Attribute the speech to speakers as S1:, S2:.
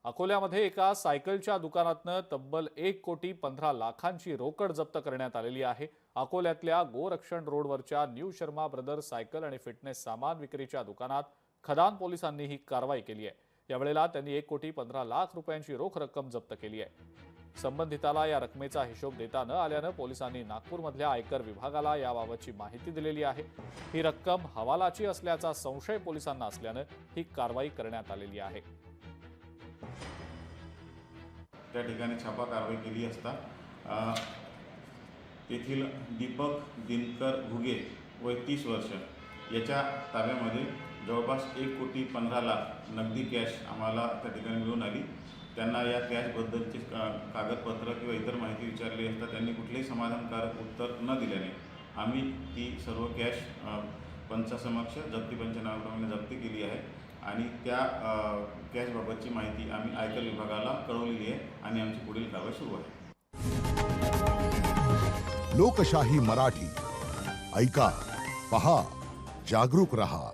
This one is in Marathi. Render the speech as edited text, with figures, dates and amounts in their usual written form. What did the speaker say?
S1: अकोल्यामध्ये एका सायकलच्या दुकानातनं तब्बल 1,15,00,000ची रोकड जप्त करण्यात आलेली आहे। अकोल्यातल्या गोरक्षण रोडवरच्या न्यू शर्मा ब्रदर्स सायकल आणि फिटनेस सामान विक्रीच्या दुकानात खदान पोलिसांनी ही कारवाई केली आहे। यावेळेला त्यांनी 1,15,00,000 रुपयांची रोख रक्कम जप्त केली आहे। संबंधिताला या रकमेचा हिशोब देता न आल्यानं पोलिसांनी नागपूरमधल्या आयकर विभागाला याबाबतची माहिती दिलेली आहे। ही रक्कम हवालाची असल्याचा संशय पोलिसांना असल्यानं ही कारवाई करण्यात आलेली आहे।
S2: त्या ठिकाणी छापा कारवाई केली असता येथील दीपक दिनकर घुगे वय 30 वर्ष याच्या ताब्यामध्ये जवळपास 1,15,00,000 नगदी कॅश आम्हाला त्या ठिकाणी मिळून आली। त्यांना या कॅशबद्दलचे कागदपत्र किंवा इतर माहिती विचारली असता त्यांनी कुठलेही समाधानकारक उत्तर न दिल्याने आम्ही ती सर्व कॅश पंचासमक्ष जप्ती पंचनाम्याप्रमाणे जप्ती केली आहे आणि त्या कॅशबाबतची माहिती आम्ही आयकर विभागाला कळवलेली आहे आणि आमची पुढील कारवाई सुरू आहे।
S3: लोकशाही मराठी ऐका, पहा, जागरूक रहा।